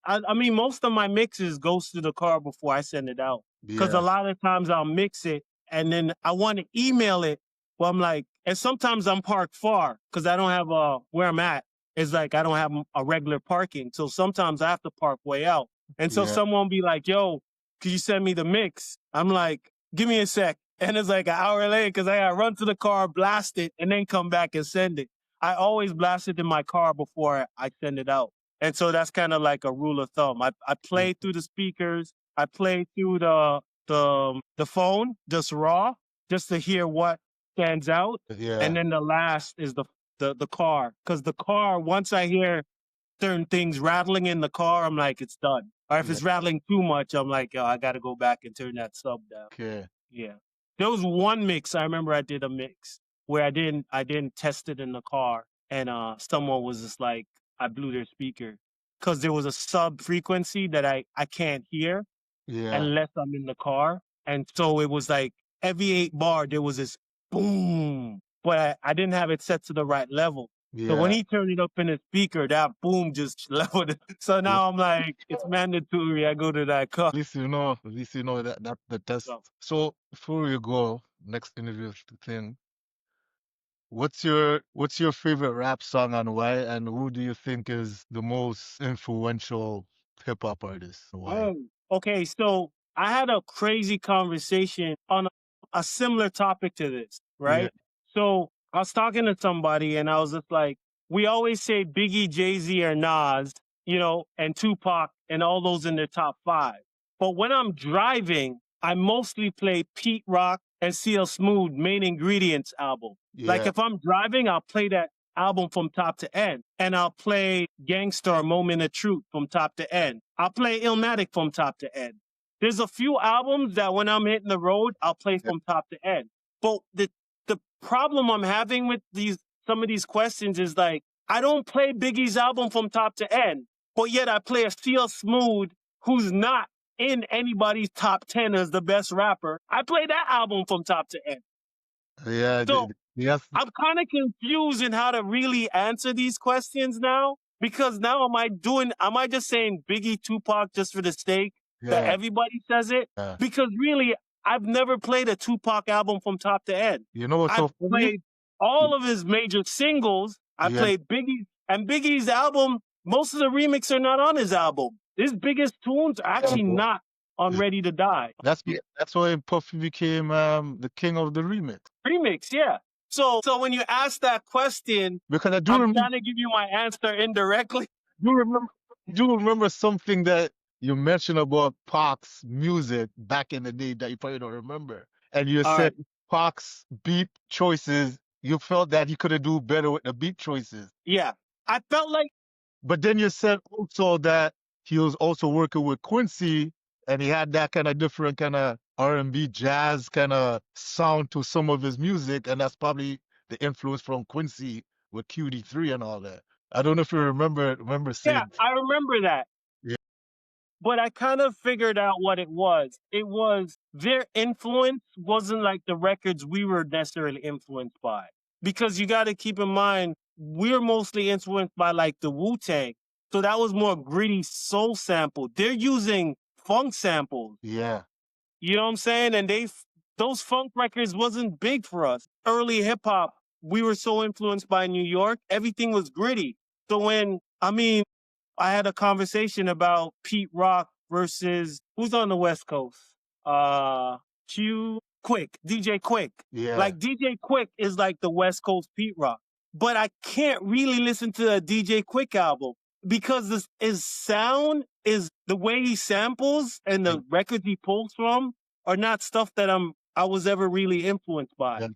I mean most of my mixes goes to the car before I send it out. because a Yeah. lot of times I'll mix it and then I want to email it. Well, I'm like, and sometimes I'm parked far because I don't have where I'm at. It's like I don't have a regular parking. So sometimes I have to park way out. And so Yeah. someone will be like, yo, could you send me the mix? I'm like, give me a sec. And it's like an hour later because I got to run to the car, blast it, and then come back and send it. I always blast it in my car before I send it out. And so that's kind of like a rule of thumb. I play through the speakers. I play through the phone, just raw, just to hear what stands out. Yeah. And then the last is the car. Because the car, once I hear certain things rattling in the car, I'm like, it's done. Or if Yeah. it's rattling too much, I'm like, yo, I gotta go back and turn that sub down. Okay. Yeah. There was one mix. I remember I did a mix where I didn't test it in the car. And someone was just like, I blew their speaker. Because there was a sub frequency that I can't hear Yeah. unless I'm in the car. And so it was like every 8 bar, there was this boom, but I didn't have it set to the right level. So when Yeah. he turned it up in his speaker, that boom just leveled it. So now I'm like, it's mandatory. I go to that car. At least you know that the test. So, So before we go, next interview thing, what's your favorite rap song and why? And who do you think is the most influential hip hop artist? Why? okay, so I had a crazy conversation on a similar topic to this, Yeah. right? So I was talking to somebody and I was just like, we always say Biggie, Jay-Z, or Nas, and Tupac and all those in their top five. But when I'm driving, I mostly play Pete Rock and CL Smooth Main Ingredients album. Like Yeah. if I'm driving, I'll play that album from top to end. And I'll play Gangstar Moment of Truth from top to end. I'll play Illmatic from top to end. There's a few albums that when I'm hitting the road, I'll play Yeah. from top to end. But the problem I'm having with some of these questions is like, I don't play Biggie's album from top to end, but yet I play a CL Smooth who's not in anybody's top 10 as the best rapper. I play that album from top to end. Yeah. So Yes. I'm kind of confused in how to really answer these questions now because now am I just saying Biggie, Tupac just for the sake that Yeah. everybody says it? Yeah. Because really, I've never played a Tupac album from top to end. You know what's I've so funny? played all of his major singles. I Yeah. played Biggie's album. Most of the remixes are not on his album. His biggest tunes are actually not on Ready to Die. That's why Puffy became the king of the remix. Remix, yeah. So when you ask that question, Because I do I'm remember, trying to give you my answer indirectly. do remember something that you mentioned about Pac's music back in the day that you probably don't remember. And you All said right. Pac's beat choices, you felt that he could have do better with the beat choices. Yeah. I felt like, But then you said also that he was also working with Quincy and he had that kind of different kind of R&B jazz kind of sound to some of his music. And that's probably the influence from Quincy with QD3 and all that. I don't know if you remember yeah, saying. I remember that. Yeah. But I kind of figured out what it was. It was their influence wasn't like the records we were necessarily influenced by. Because you got to keep in mind, we're mostly influenced by like the Wu-Tang. So that was more gritty soul sample. They're using funk samples. Yeah. You know what I'm saying? And those funk records wasn't big for us. Early hip hop, we were so influenced by New York, everything was gritty. So I had a conversation about Pete Rock versus who's on the West Coast? DJ Quick. Yeah. Like DJ Quick is like the West Coast Pete Rock. But I can't really listen to a DJ Quick album because his sound is the way he samples and the records he pulls from are not stuff that I was ever really influenced by. Yeah.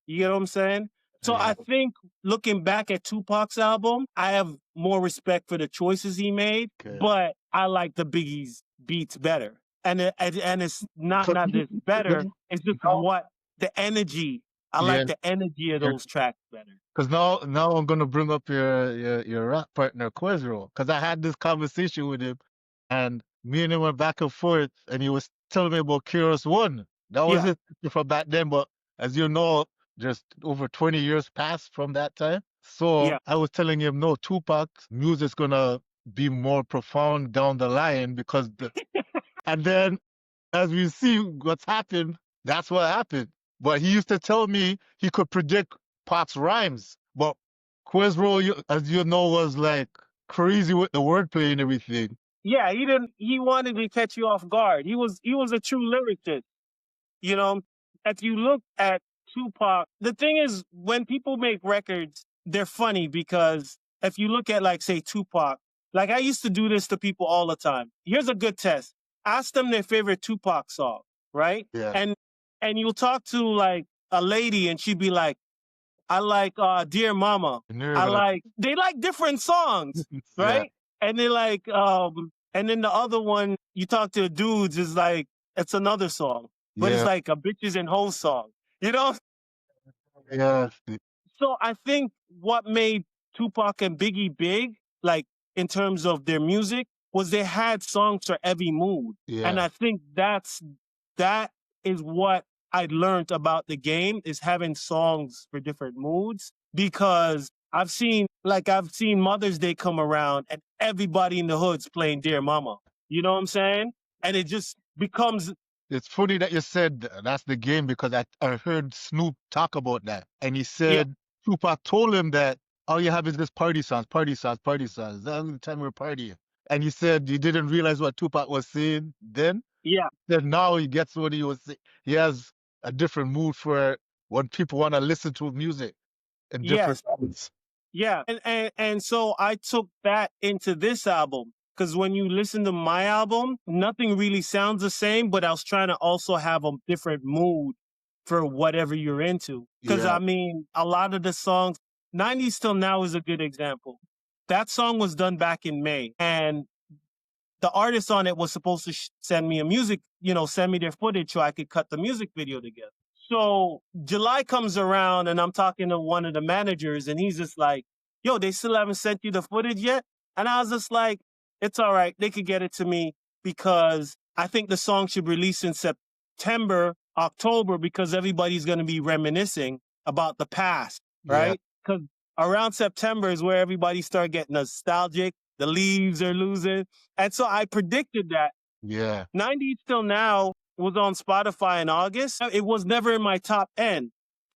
You get what I'm saying? So Yeah. I think looking back at Tupac's album, I have more respect for the choices he made, Okay. but I like the Biggie's beats better. And it's not So- just better, it's just what the energy. I Yeah. like the energy of those tracks better. Because now I'm gonna bring up your rap partner Quezro, because I had this conversation with him, and me and him went back and forth, and he was telling me about Curious One. That was Yeah. it from back then, but as you know, just over 20 years passed from that time. So Yeah. I was telling him, no, Tupac's music's gonna be more profound down the line because and then as we see what's happened, that's what happened. But he used to tell me he could predict Pac's rhymes. But Quizro, as you know, was like crazy with the wordplay and everything. Yeah, he wanted to catch you off guard. He was a true lyricist. You know, if you look at Tupac, the thing is when people make records, they're funny because if you look at like say Tupac, like I used to do this to people all the time. Here's a good test. Ask them their favorite Tupac song, right? Yeah. And you'll talk to like a lady and she'd be like, I like Dear Mama. They like different songs, Yeah. right? And they like and then the other one you talk to dudes is like it's another song. But it's Yeah. like a bitches and hoes song. You know? Yeah. So I think what made Tupac and Biggie big, like in terms of their music, was they had songs for every mood. And Yeah. I think that is what I learned about the game is having songs for different moods because I've seen Mother's Day come around and everybody in the hood's playing Dear Mama. You know what I'm saying? And it just becomes It's funny that you said that's the game because I heard Snoop talk about that. And he yeah, said Tupac told him that all you have is this party songs, party songs, party songs. That's the time we're partying. And he said he didn't realize what Tupac was saying then. yeah, Then now he gets what he was saying. He has a different mood for when people want to listen to music in different yes. moods. Yeah. And so I took that into this album. Because when you listen to my album, nothing really sounds the same, but I was trying to also have a different mood for whatever you're into. Because Yeah. I mean, a lot of the songs, 90s Till Now is a good example. That song was done back in May. And the artist on it was supposed to send me send me their footage so I could cut the music video together. So July comes around and I'm talking to one of the managers and he's just like, yo, they still haven't sent you the footage yet? And I was just like, it's all right. They could get it to me because I think the song should release in September, October, because everybody's going to be reminiscing about the past, Yeah. right? Because around September is where everybody start getting nostalgic. The leaves are losing. And so I predicted that. Yeah. 90s Till Now was on Spotify in August. It was never in my top 10.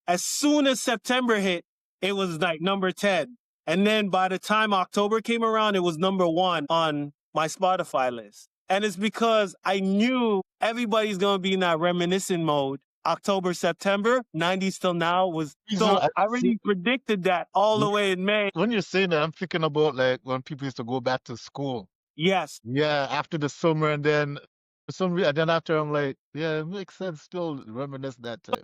As soon as September hit, it was like number 10. And then by the time October came around, it was number 1 on my Spotify list. And it's because I knew everybody's going to be in that reminiscent mode. October, September, 90s Till Now was, so I already predicted that all the way in May. When you're saying that, I'm thinking about like when people used to go back to school. Yes. Yeah, after the summer, and then for some reason, then after I'm like, yeah, it makes sense. Still reminisce that time.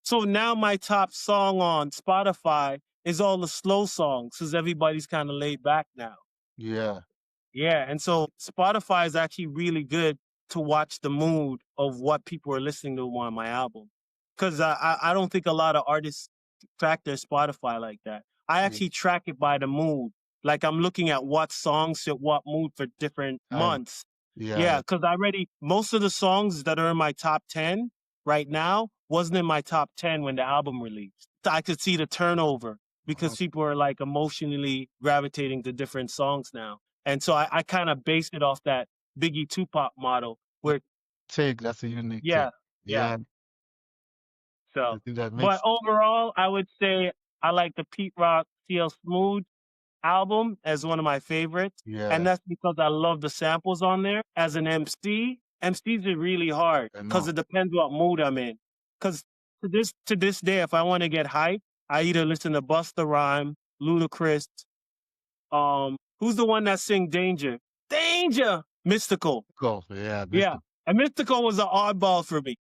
So now my top song on Spotify is all the slow songs because everybody's kind of laid back now. Yeah. Yeah. And so Spotify is actually really good to watch the mood of what people are listening to on my album. Because I don't think a lot of artists track their Spotify like that. I actually track it by the mood. Like I'm looking at what songs fit what mood for different months. Yeah, because most of the songs that are in my top 10 right now wasn't in my top 10 when the album released. I could see the turnover because people are like emotionally gravitating to different songs now. And so I kind of based it off that Biggie Tupac model where That's a unique yeah, take. yeah. So, I think that but makes overall, I would say I like the Pete Rock CL Smooth album as one of my favorites. yeah. And that's because I love the samples on there. As an MC, MCs are really hard I because know. it depends what mood I'm in. Because to this day, if I want to get hype, I either listen to Busta Rhyme, Ludacris, who's the one that sing Danger? Danger! Mystical. Go. Yeah. Yeah. And Mystical was an oddball for me.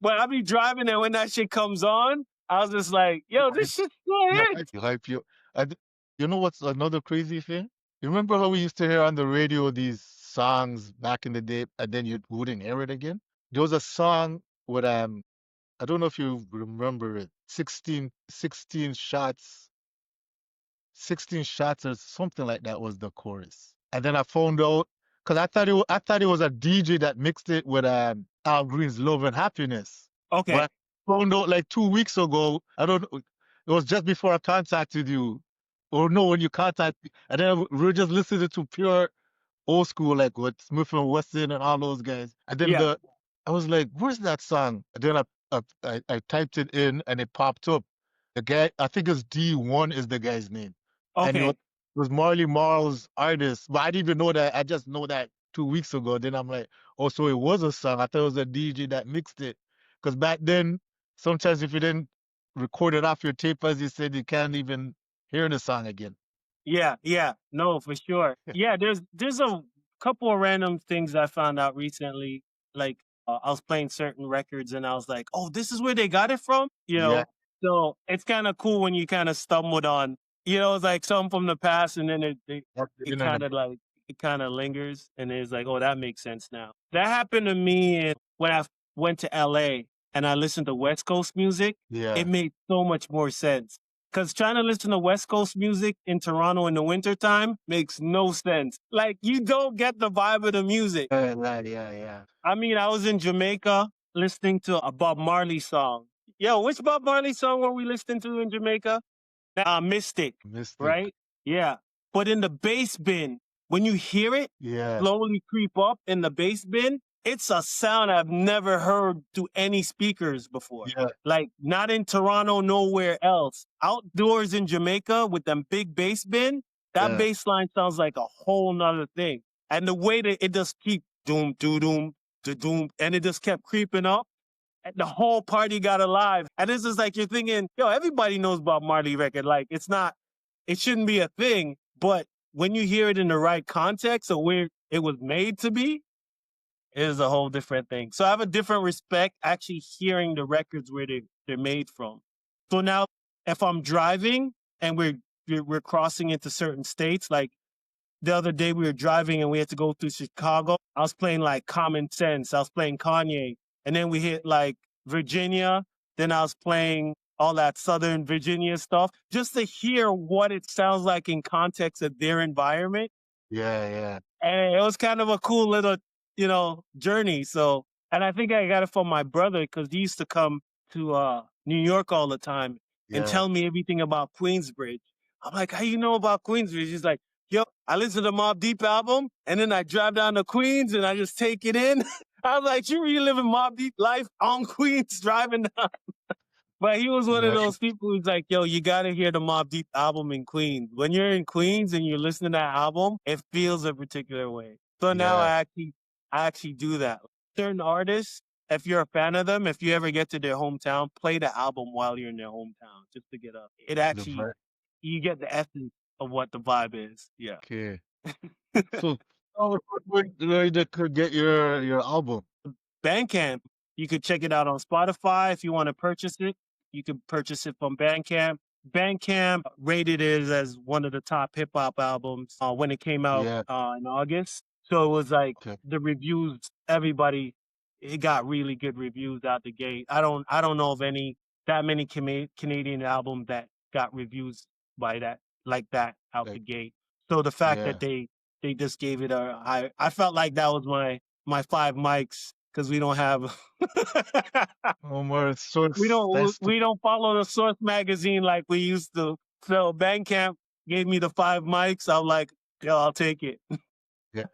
But I be driving and when that shit comes on, I was just like, yo, this shit's so hit. Hype you. You know what's another crazy thing? You remember how we used to hear on the radio these songs back in the day, and then you wouldn't hear it again? There was a song with I don't know if you remember it. 16 shots, 16 shots or something like that was the chorus. And then I found out because I thought it was a DJ that mixed it with Al Green's Love and Happiness. Okay. But I found out like 2 weeks ago. I don't know. It was just before I contacted you. Or no, when you contacted me. And then we were just listening to pure old school, like with Smith and Wesson and all those guys. And then Yeah. I was like, where's that song? And then I typed it in and it popped up. The guy, I think it's D1 is the guy's name. And Okay. it was Marley Marl's artist. But I didn't even know that. I just know that 2 weeks ago. Then I'm like, oh, so it was a song. I thought it was a DJ that mixed it. Because back then, sometimes if you didn't record it off your tape, as you said, you can't even hear the song again. Yeah, yeah. No, for sure. Yeah, there's a couple of random things I found out recently. Like I was playing certain records and I was like, "Oh, this is where they got it from?" You Yeah, know. So it's kind of cool when you kind of stumbled on, it's like something from the past, and then that's the it internet. kind of like it kind of lingers, and it's like, "Oh, that makes sense now." That happened to me when I went to LA and I listened to West Coast music. It Yeah. made so much more sense. Because trying to listen to West Coast music in Toronto in the wintertime makes no sense. Like, you don't get the vibe of the music. Yeah. I mean, I was in Jamaica listening to a Bob Marley song. Yo, which Bob Marley song were we listening to in Jamaica? Mystic, Mystic. right? Yeah. But in the bass bin, when you hear it Yeah. slowly creep up in the bass bin, it's a sound I've never heard through any speakers before. Yeah. Like, not in Toronto, nowhere else. Outdoors in Jamaica with them big bass bin, that Yeah. bass line sounds like a whole nother thing. And the way that it just keep doom, doo doom, doo doom, and it just kept creeping up. And the whole party got alive. And this is like you're thinking, yo, everybody knows Bob Marley record. Like, it shouldn't be a thing. But when you hear it in the right context or where it was made to be, it is a whole different thing. So I have a different respect actually hearing the records where they're made from. So now if I'm driving and we're crossing into certain states, like the other day we were driving and we had to go through Chicago. I was playing like Common Sense. I was playing Kanye. And then we hit like Virginia. Then I was playing all that Southern Virginia stuff just to hear what it sounds like in context of their environment. Yeah. And it was kind of a cool little, journey. So, and I think I got it from my brother because he used to come to New York all the time and Yeah. tell me everything about Queensbridge. I'm like, how you know about Queensbridge? He's like, yo, I listen to Mobb Deep album and then I drive down to Queens and I just take it in. I was like, you reliving Mobb Deep life on Queens driving down. But he was one of Yeah. those people who's like, yo, you got to hear the Mobb Deep album in Queens. When you're in Queens and you're listening to that album, it feels a particular way. So now Yeah. I actually do that. Certain artists, if you're a fan of them, if you ever get to their hometown, play the album while you're in their hometown just to get up. The vibe. You get the essence of what the vibe is. Yeah. Okay. So where you could get your album? Bandcamp. You could check it out on Spotify if you want to purchase it. You can purchase it from Bandcamp. Bandcamp rated it as one of the top hip hop albums when it came out Yeah. in August. So it was like Okay. the reviews, everybody, it got really good reviews out the gate. I don't know of that many Canadian albums that got reviews like that out the Like, gate. So the fact that yeah. they just gave it I felt like that was my 5 mics because we don't have No more source. That's we don't follow the Source magazine like we used to. So Bandcamp gave me the 5 mics. I'm like, yo, I'll take it. yeah.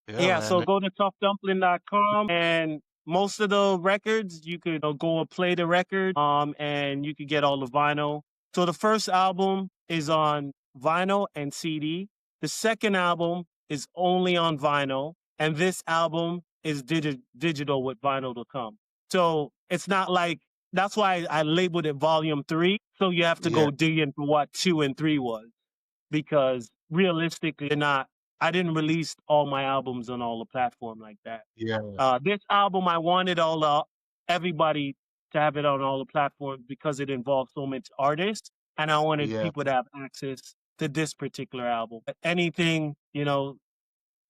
Yeah, Yeah, so man. go to toughdumplin.com and most of the records you could go and play the record and you could get all the vinyl. So the first album is on vinyl and CD. The second album is only on vinyl and this album is digital with vinyl to come. So it's not like that's why I labeled it volume 3. So you have to Yeah. go digging for what 2 and 3 was because realistically they're not I didn't release all my albums on all the platform like that. Yeah. This album, I wanted everybody to have it on all the platforms because it involves so much artists, and I wanted Yeah. people to have access to this particular album. Anything,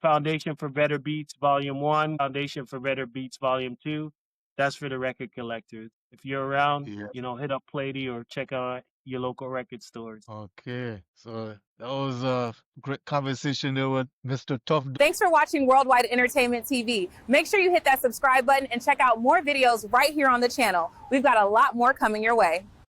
Foundation for Better Beats Volume 1, Foundation for Better Beats Volume 2, that's for the record collectors. If you're around, Yeah. hit up Plady or check out your local record stores. Okay. So that was a great conversation there with Mr. Tough. Thanks for watching Worldwide Entertainment TV. Make sure you hit that subscribe button and check out more videos right here on the channel. We've got a lot more coming your way.